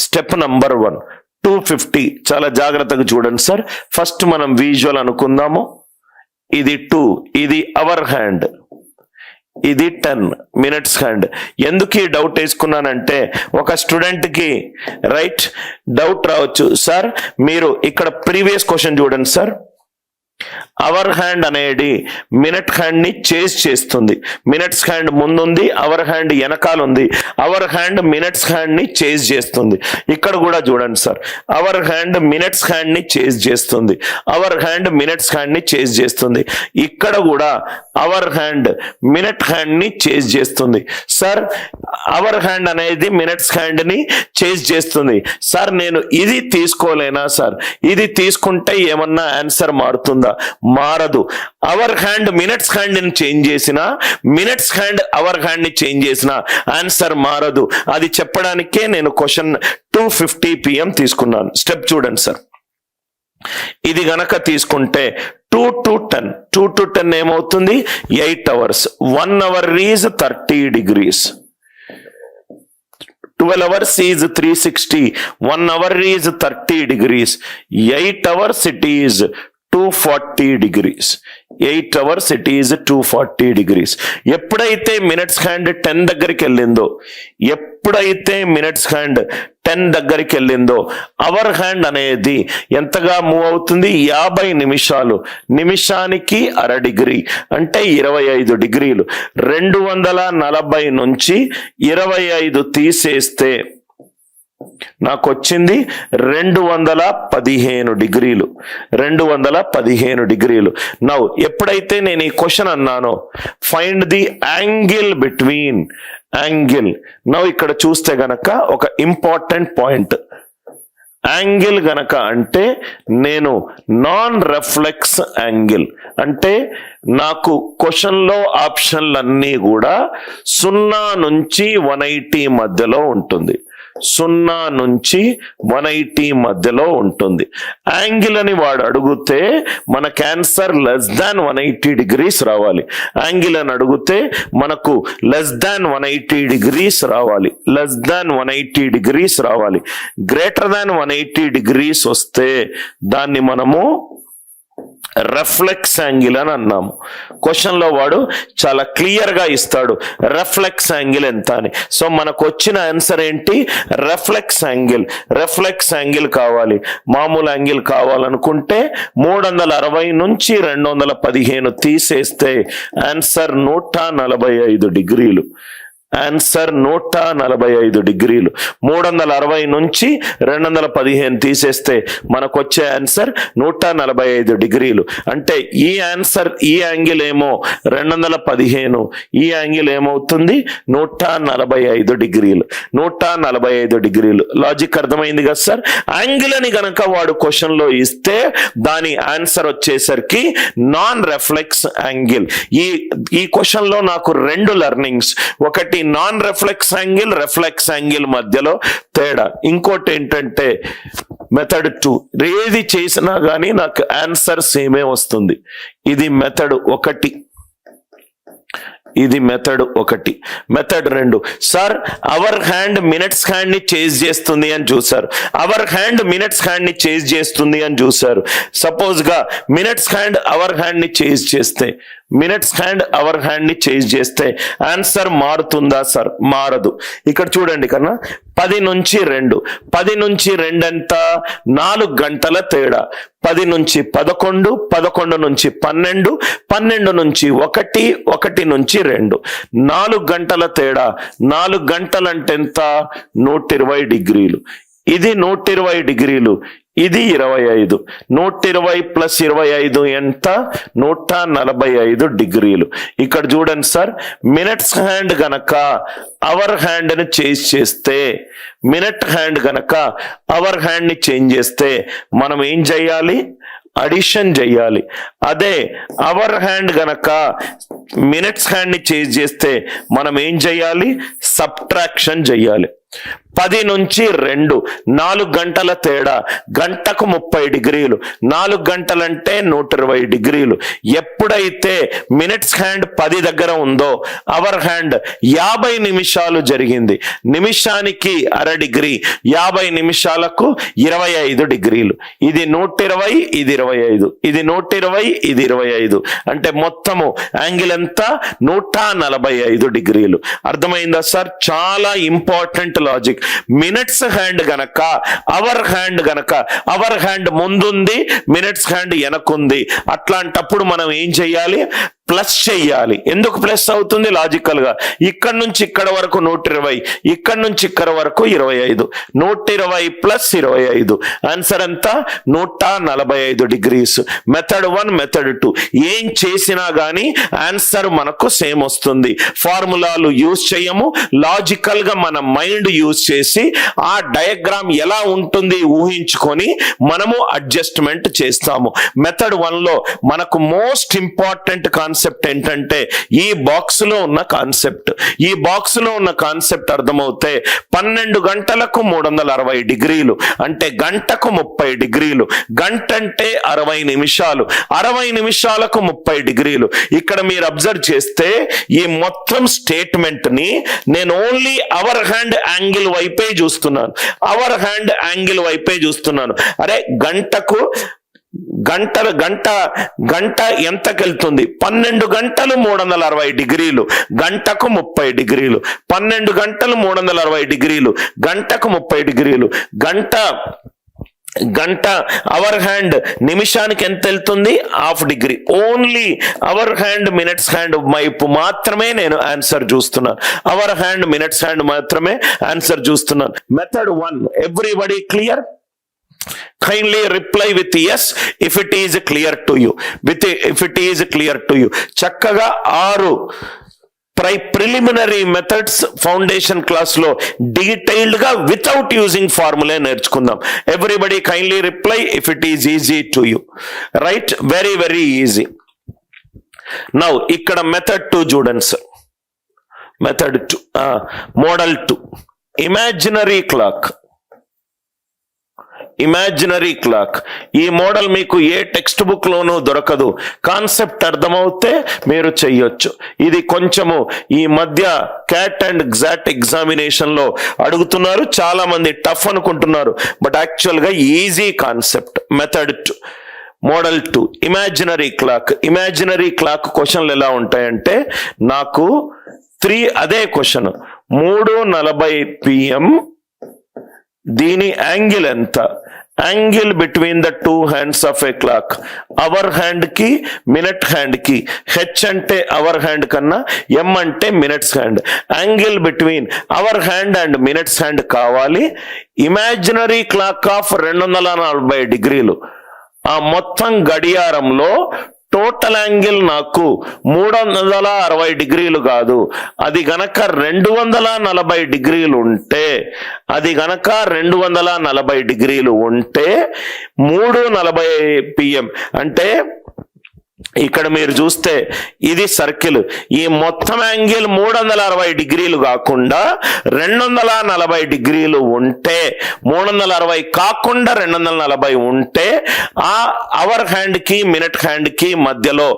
Step number 1 250. చాలా జాగ్రత్తగా చూడండి సార్. ఫస్ట్ మనం విజువల్ అనుకుందాము. ఇది 2, ఇది అవర్ హ్యాండ్, ఇది 10 మినిట్స్ హ్యాండ్. ఎందుకు ఈ డౌట్ వేసుకున్నానంటే ఒక స్టూడెంట్కి రైట్ డౌట్ రావచ్చు, సార్ మీరు ఇక్కడ ప్రీవియస్ క్వశ్చన్ చూడండి సార్. అవర్ హ్యాండ్ అనేది మినిట్ హ్యాండ్ ని చేజ్ చేస్తుంది. మినిట్స్ హ్యాండ్ ముందుంది, అవర్ హ్యాండ్ వెనకాల ఉంది. అవర్ హ్యాండ్ మినిట్స్ హ్యాండ్ ని చేజ్ చేస్తుంది. ఇక్కడ కూడా చూడండి sir, hour hand minutes hand ని చేజ్ చేస్తుంది, అవర్ హ్యాండ్ మినిట్స్ హ్యాండ్ ని చేజ్ చేస్తుంది. ఇక్కడ కూడా అవర్ హ్యాండ్ మినిట్ హ్యాండ్ ని చేజ్ చేస్తుంది. సార్ అవర్ హ్యాండ్ అనేది మినిట్స్ హ్యాండ్ ని చేజ్ చేస్తుంది. సార్ నేను ఇది తీసుకోలేనా సార్? ఇది తీసుకుంటే ఏమన్నా ఆన్సర్ మారుతుందా? మారదు. అవర్ హ్యాండ్ మినిట్స్ హ్యాండ్ ని చేంజ్ చేసినా, మినిట్స్ హ్యాండ్ అవర్ హ్యాండ్ ని చేంజ్ చేసినా ఆన్సర్ మారదు. అది చెప్పడానికే నేను క్వశ్చన్ 2:50 PM తీసుకున్నాను. స్టెప్ చూడండి సార్. ఇది గనక తీసుకుంటే 2 to 10, 2 to 10 ఏమవుతుంది? 8 hours. 1 hour is 30 degrees. 12 hours is 360. 1 hour is 30 degrees. 8 hours it is 240 degrees. 8 hours it is 240 degrees. ఎప్పుడైతే మినిట్స్ హ్యాండ్ 10 దగ్గరికి వెళ్ళిందో, ఎప్పుడైతే మినిట్స్ హ్యాండ్ 10 దగ్గరికి వెళ్ళిందో అవర్ హ్యాండ్ అనేది ఎంతగా మూవ్ అవుతుంది? 50 నిమిషాలు. నిమిషానికి 1/2 డిగ్రీ అంటే 25 డిగ్రీలు. 240 నుంచి 25 తీసేస్తే నాకు వచ్చింది 215 డిగ్రీలు. 215 డిగ్రీలు. నౌ ఎప్పుడైతే నేను ఈ క్వశ్చన్ అన్నానో find the angle between angle. Now ఇక్కడ చూస్తే గనక ఒక ఇంపార్టెంట్ పాయింట్, యాంగిల్ గనక అంటే నేను నాన్ రిఫ్లెక్స్ యాంగిల్ అంటే నాకు క్వశ్చన్లో ఆప్షన్లన్నీ కూడా 0 నుంచి 180 మధ్యలో ఉంటుంది. 0 నుంచి 180 మధ్యలో ఉంటుంది. యాంగిల్ అని వాడు అడిగితే మన క్యాన్సర్ <180 degrees రావాలి. యాంగిల్ అని అడిగితే మనకు <180 degrees రావాలి. <180 degrees రావాలి. <180 degrees వస్తే దాన్ని మనము రిఫ్లెక్స్ యాంగిల్ అని అన్నాము. క్వశ్చన్లో వాడు చాలా క్లియర్గా ఇస్తాడు రిఫ్లెక్స్ యాంగిల్ ఎంత అని. సో మనకు వచ్చిన ఆన్సర్ ఏంటి? Reflex angle. రిఫ్లెక్స్ యాంగిల్ కావాలి. మామూలు యాంగిల్ కావాలనుకుంటే 360 నుంచి 215 తీసేస్తే ఆన్సర్ 145 డిగ్రీలు. ఆన్సర్ 145 డిగ్రీలు. 360 నుంచి 215 తీసేస్తే మనకు వచ్చే ఆన్సర్ 145 డిగ్రీలు. అంటే ఈ ఆన్సర్, ఈ యాంగిల్ ఏమో 215, ఈ యాంగిల్ ఏమవుతుంది? 145 డిగ్రీలు. 145 డిగ్రీలు. లాజిక్ అర్థమైంది కదా సార్? యాంగిల్ అని గనక వాడు క్వశ్చన్ లో ఇస్తే దాని ఆన్సర్ వచ్చేసరికి నాన్ రిఫ్లెక్స్ యాంగిల్. ఈ క్వశ్చన్ లో నాకు 2 లెర్నింగ్స్. ఒకటి non reflex angle, reflex angle మధ్యలో తేడా. ఇంకోటి ఏంటంటే మెథడ్ 2. ఏది చేసినా కానీ నాకు ఆన్సర్ సేమే వస్తుంది. ఇది మెథడ్ 1. ఇది method 1. Method 2, sir hour hand minutes hand ని చేజ్ చేస్తుంది అని చూసారు. అవర్ హ్యాండ్ మినిట్స్ హ్యాండ్ ని చేజ్ చేస్తుంది అని చూసారు. సపోజ్ గా మినిట్స్ హ్యాండ్ అవర్ హ్యాండ్ ని చేజ్ చేస్తే, మినిట్స్ హ్యాండ్ అవర్ హ్యాండ్ ని చేంజ్ చేస్తే ఆన్సర్ మారుతుందా సార్? మారదు. ఇక్కడ చూడండి కన్నా 10 నుంచి 2. 10 నుంచి 2 ఎంత? 4 గంటల తేడా. 10 నుంచి 11, 11 నుంచి 12, 12 నుంచి 1, 1 నుంచి 2. 4 గంటల తేడా. 4 గంటలంటే ఎంత? 120 డిగ్రీలు. ఇది 120 డిగ్రీలు. ఇది 25. 120 + 25 ఎంత? 145 డిగ్రీలు. ఇక్కడ చూడండి సార్, మినిట్స్ హ్యాండ్ గనక అవర్ హ్యాండ్ ని చేంజ్ చేస్తే, మినిట్ హ్యాండ్ గనక అవర్ హ్యాండ్ ని చేంజ్ చేస్తే మనం ఏం చేయాలి? అడిషన్ చెయ్యాలి. అదే అవర్ హ్యాండ్ గనక మినిట్స్ హ్యాండ్ ని చేంజ్ చేస్తే మనం ఏం చేయాలి? సబ్ట్రాక్షన్ చెయ్యాలి. 10 నుంచి 2 4 గంటల తేడా, గంటకు 30 డిగ్రీలు, 4 గంటలంటే 120 డిగ్రీలు. ఎప్పుడైతే మినిట్స్ హ్యాండ్ 10 దగ్గర ఉందో అవర్ హ్యాండ్ 50 నిమిషాలు జరిగింది. నిమిషానికి అర డిగ్రీ, 50 నిమిషాలకు 25 డిగ్రీలు. ఇది 120, ఇది 25, ఇది 120, ఇది 25, అంటే మొత్తము యాంగిల్ ఎంత? 145 డిగ్రీలు. అర్థమైందా సార్? చాలా ఇంపార్టెంట్ లాజిక్. మినిట్స్ హ్యాండ్ గనక అవర్ హ్యాండ్ గనక అవర్ హ్యాండ్ ముందుంది, మినిట్స్ హ్యాండ్ వెనకుంది, అట్లాంటప్పుడు మనం ఏం చెయ్యాలి? ప్లస్ చెయ్యాలి. ఎందుకు ప్లస్ అవుతుంది? లాజికల్ గా ఇక్కడ నుంచి ఇక్కడ వరకు 120, ఇక్కడ నుంచి ఇక్కడ వరకు 25, 120 ప్లస్ 25, ఆన్సర్ ఎంత? 145 డిగ్రీస్. మెథడ్ 1, మెథడ్ 2 ఏం చేసినా గానీ ఆన్సర్ మనకు సేమ్ వస్తుంది. ఫార్ములాలు యూజ్ చేయము, లాజికల్ గా మన మైండ్ యూజ్ చేసి ఆ డయాగ్రామ్ ఎలా ఉంటుంది ఊహించుకొని మనము అడ్జస్ట్మెంట్ చేస్తాము. మెథడ్ 1 లో మనకు మోస్ట్ ఇంపార్టెంట్ కాన్సెప్ట్ ఏంటంటే ఈ బాక్స్ లో ఉన్న కాన్సెప్ట్. ఈ బాక్స్ లో ఉన్న కాన్సెప్ట్ అర్థమవుతే 12 గంటలకు 360 డిగ్రీలు, అంటే గంటకు 30 డిగ్రీలు. గంట అంటే 60 నిమిషాలు, 60 నిమిషాలకు 30 డిగ్రీలు. ఇక్కడ మీరు అబ్జర్వ్ చేస్తే ఈ మొత్తం స్టేట్మెంట్ ని నేను ఓన్లీ అవర్ హ్యాండ్ యాంగిల్ వైపే చూస్తున్నాను, అవర్ హ్యాండ్ యాంగిల్ వైపే చూస్తున్నాను. అరే గంటకు గంట ఎంతకెళ్తుంది? 12 గంటలు 360 డిగ్రీలు, గంటకు 30 డిగ్రీలు. 12 గంటలు 360 డిగ్రీలు, గంటకు 30 డిగ్రీలు. గంట అవర్ హ్యాండ్ నిమిషానికి ఎంత వెళ్తుంది? ½ degree. Only our hand minutes hand వైపు మాత్రమే నేను ఆన్సర్ చూస్తున్నాను, అవర్ హ్యాండ్ మినిట్స్ హ్యాండ్ మాత్రమే ఆన్సర్ చూస్తున్నాను. Method 1 everybody clear? Kindly reply with yes if it is clear to you. If it is clear to you. చక్కగా 6 preliminary methods foundation class లో detailed గా without using formula నేర్చుకుందాం. Everybody kindly reply if it is easy to you. Right? Very very easy. Now ఇక్కడ method 2 చూడండి sir. Method 2 model 2 imaginary clock. Imaginary clock ఈ model మీకు ఏ text book లోనూ దొరకదు. Concept అర్థమవుతే మీరు చెయ్యొచ్చు. ఇది కొంచెము ఈ మధ్య క్యాట్ అండ్ గ్జాట్ ఎగ్జామినేషన్ లో అడుగుతున్నారు, చాలా మంది టఫ్ అనుకుంటున్నారు, బట్ యాక్చువల్ గా easy concept. Method 2 model 2 imaginary clock. Imaginary clock క్వశ్చన్లు ఎలా ఉంటాయంటే నాకు 3 అదే క్వశ్చన్ 3:40 PM, దీని యాంగిల్ ఎంత? Angle between the 2 hands of a clock. Hour hand కి మినిట్ హ్యాండ్ కి హెచ్ అంటే అవర్ హ్యాండ్ కన్నా ఎం అంటే minutes hand. Angle between hour hand and minutes hand కావాలి. ఇమాజినరీ క్లాక్ ఆఫ్ 240 డిగ్రీలు. ఆ మొత్తం గడియారంలో టోటల్ యాంగిల్ నాకు 360 డిగ్రీలు కాదు, అది గనక 240 డిగ్రీలు ఉంటే, అది గనక 240 డిగ్రీలు ఉంటే 3:40 PM అంటే ఇక్కడ మీరు చూస్తే ఇది సర్కిల్. ఈ మొత్తం యాంగిల్ 360 డిగ్రీలు కాకుండా 240 డిగ్రీలు ఉంటే, 360 కాకుండా 240 ఉంటే ఆ అవర్ హ్యాండ్ కి మినిట్ హ్యాండ్ కి మధ్యలో,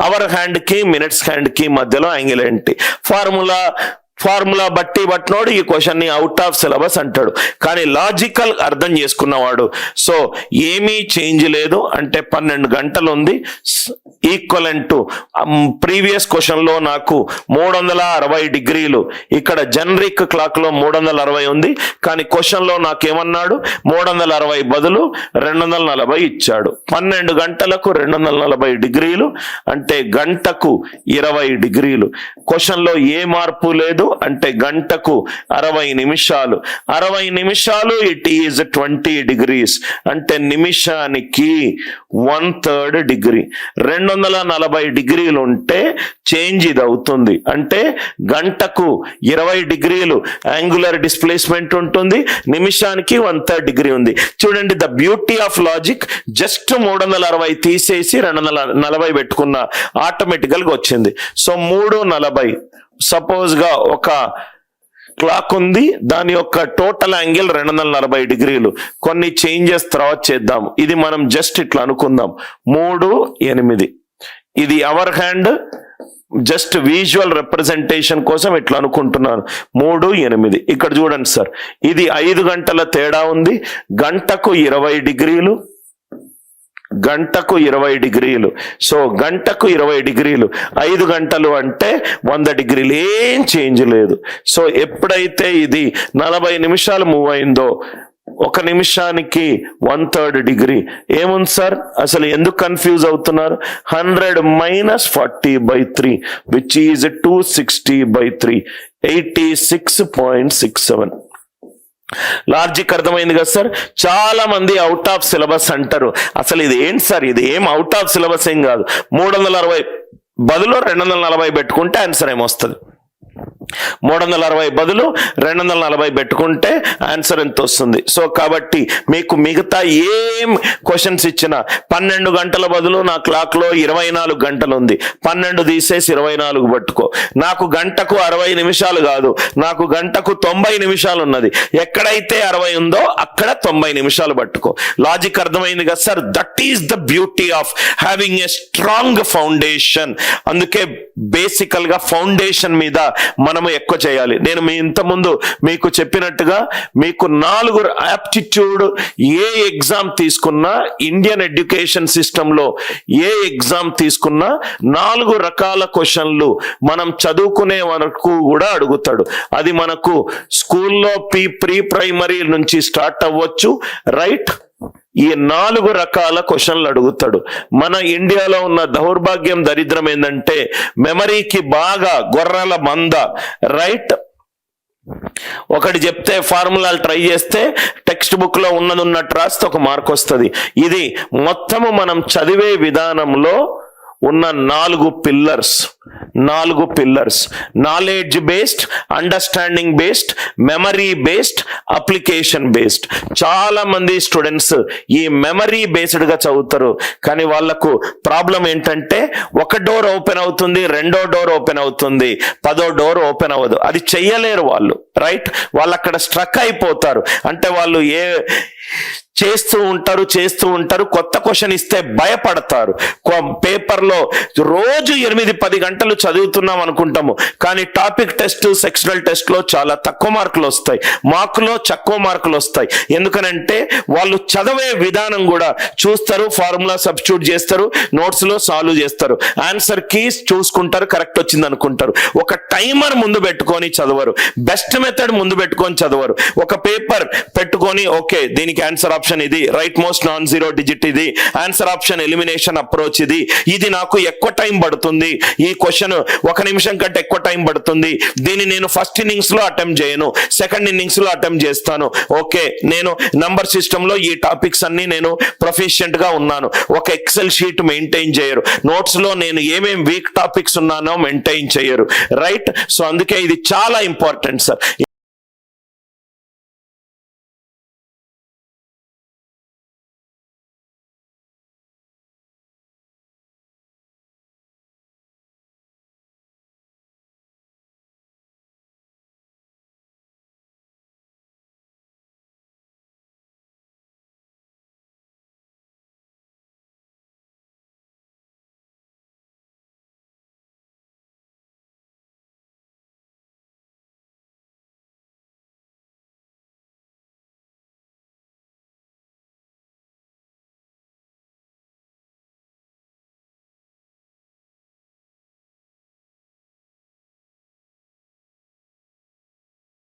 అవర్ హ్యాండ్ కి మినిట్స్ హ్యాండ్ కి మధ్యలో యాంగిల్ ఏంటి? ఫార్ములా బట్టినోడు ఈ క్వశ్చన్ ని అవుట్ ఆఫ్ సిలబస్ అంటాడు, కానీ లాజికల్ అర్థం చేసుకున్నవాడు సో ఏమీ చేంజ్ లేదు అంటే 12 గంటలు ఉంది. ఈక్వలెంట్ టు ప్రీవియస్ క్వశ్చన్ లో నాకు 360 డిగ్రీలు, ఇక్కడ జనరిక్ క్లాక్ లో 360 ఉంది, కానీ క్వశ్చన్ లో నాకేమన్నాడు 360 బదులు 240 ఇచ్చాడు. 12 గంటలకు 240 డిగ్రీలు అంటే గంటకు 20 డిగ్రీలు. క్వశ్చన్ లో ఏ మార్పు లేదు అంటే గంటకు 60 నిమిషాలు. 60 నిమిషాలు ఇట్ ఈజ్ 20 డిగ్రీస్ అంటే నిమిషానికి 1/3 డిగ్రీ. 240 డిగ్రీలు ఉంటే చేంజ్ ఇది అవుతుంది అంటే గంటకు 20 డిగ్రీలు యాంగులర్ డిస్ప్లేస్మెంట్ ఉంటుంది, నిమిషానికి 1/3 డిగ్రీ ఉంది. చూడండి the beauty of logic. Just 360 తీసేసి 240 పెట్టుకున్న ఆటోమేటికల్ గా వచ్చింది. సో 3:40 సపోజ్ గా ఒక క్లాక్ ఉంది, దాని యొక్క టోటల్ యాంగిల్ 240 డిగ్రీలు. కొన్ని చేంజెస్ తర్వాత చేద్దాం. ఇది మనం జస్ట్ ఇట్లా అనుకుందాం, 3, 8. ఇది hour hand, just visual representation కోసం ఇట్లా అనుకుంటున్నాను. 3, 8. ఇక్కడ చూడండి సార్, ఇది 5 గంటల తేడా ఉంది. గంటకు 20 డిగ్రీలు, గంటకు 20 డిగ్రీలు. సో గంటకు 20 డిగ్రీలు, 5 గంటలు అంటే 100 డిగ్రీలు, ఏం చేంజ్ లేదు. సో ఎప్పుడైతే ఇది 40 నిమిషాలు మూవ్ అయిందో, 1 నిమిషానికి 1/3 డిగ్రీ. ఏముంది సార్, అసలు ఎందుకు కన్ఫ్యూజ్ అవుతున్నారు? 100 - 40/3 విచ్ ఈజ్ 260/3, 86.67. లాజిక్ అర్థమైంది కదా సార్? చాలా మంది అవుట్ ఆఫ్ సిలబస్ అంటారు. అసలు ఇది ఏంటి సార్, ఇది ఏం అవుట్ ఆఫ్ సిలబస్ ఏం కాదు. 360 బదులు 240 పెట్టుకుంటే ఆన్సర్ ఏమొస్తుంది? 360 బదులు 240 పెట్టుకుంటే ఆన్సర్ ఎంత వస్తుంది? సో కాబట్టి మీకు మిగతా ఏం క్వశ్చన్స్ ఇచ్చినా 12 గంటల బదులు నా క్లాక్ లో 24 గంటలు ఉంది, 12 తీసేసి 24 పట్టుకో. నాకు గంటకు 60 నిమిషాలు కాదు, నాకు గంటకు 90 నిమిషాలు ఉన్నది. ఎక్కడైతే 60 ఉందో అక్కడ 90 నిమిషాలు పట్టుకో. లాజిక్ అర్థమైంది కదా sir? That is the beauty of having a strong foundation. అందుకే బేసికల్ గా ఫౌండేషన్ మీద మనము ఎక్కువ చేయాలి. నేను ఇంతకుముందు మీకు చెప్పినట్టుగా మీకు 4 ఆప్టిట్యూడ్ ఏ ఎగ్జామ్ తీసుకున్నా, ఇండియన్ ఎడ్యుకేషన్ సిస్టమ్ లో ఏ ఎగ్జామ్ తీసుకున్నా 4 రకాల క్వశ్చన్లు మనం చదువుకునే వరకు కూడా అడుగుతాడు. అది మనకు స్కూల్లో ప్రీ ప్రైమరీ నుంచి స్టార్ట్ అవ్వచ్చు, రైట్? ఈ 4 రకాల క్వశ్చన్లు అడుగుతాడు. మన ఇండియాలో ఉన్న దౌర్భాగ్యం, దరిద్రం ఏంటంటే మెమరీకి బాగా గొర్రెల మంద, రైట్? ఒకటి చెప్తే ఫార్ములాలు ట్రై చేస్తే టెక్స్ట్ బుక్ లో ఉన్నట్టు రాస్తే 1 మార్క్ వస్తుంది. ఇది మొత్తము మనం చదివే విధానంలో ఉన్న 4 pillars. Knowledge based, understanding based, memory based, application based. చాలా మంది స్టూడెంట్స్ ఈ మెమరీ బేస్డ్ గా చదువుతారు, కానీ వాళ్ళకు ప్రాబ్లం ఏంటంటే 1 డోర్ ఓపెన్ అవుతుంది, 2వ డోర్ ఓపెన్ అవుతుంది, 10వ డోర్ ఓపెన్ అవ్వదు. అది చెయ్యలేరు వాళ్ళు, రైట్? వాళ్ళు అక్కడ స్ట్రక్ అయిపోతారు. అంటే వాళ్ళు చేస్తూ ఉంటారు, కొత్త క్వశ్చన్ ఇస్తే భయపడతారు. పేపర్లో రోజు 8-10 గంటలు చదువుతున్నాం అనుకుంటాము, కానీ టాపిక్ టెస్ట్, సెక్షనల్ టెస్ట్ లో చాలా తక్కువ మార్కులు వస్తాయి, మార్కులో తక్కువ మార్కులు వస్తాయి. ఎందుకనంటే వాళ్ళు చదివే విధానం కూడా చూస్తారు, ఫార్ములా సబ్స్టిట్యూట్ చేస్తారు, నోట్స్ లో సాల్వ్ చేస్తారు, ఆన్సర్ కీస్ చూసుకుంటారు, కరెక్ట్ వచ్చింది అనుకుంటారు. ఒక టైమర్ ముందు పెట్టుకొని చదవరు, బెస్ట్ మెథడ్ ముందు పెట్టుకొని చదవరు. ఒక పేపర్ పెట్టుకొని ఓకే దీనికి ఆన్సర్ ఆప్షన్ ఇది, right most non zero digit ఇది, ఆన్సర్ ఆప్షన్ ఎలిమినేషన్ అప్రోచ్ ఇది నాకు ఎక్కువ టైం పడుతుంది, ఈ క్వశ్చన్ 1 నిమిషం కంటే ఎక్కువ టైం పడుతుంది, దీన్ని నేను ఫస్ట్ ఇన్నింగ్స్ లో అటెంప్ట్ చేయను, సెకండ్ ఇన్నింగ్స్ లో అటెంప్ట్ చేస్తాను. ఓకే, నేను నంబర్ సిస్టమ్ లో ఈ టాపిక్స్ అన్ని నేను ప్రొఫిషియెంట్ గా ఉన్నాను. ఒక ఎక్సెల్ షీట్ మెయింటైన్ చేయరు, నోట్స్ లో నేను ఏమేం వీక్ టాపిక్స్ ఉన్నానో మెయింటైన్ చేయరు, రైట్? సో అందుకే ఇది చాలా ఇంపార్టెంట్ సార్.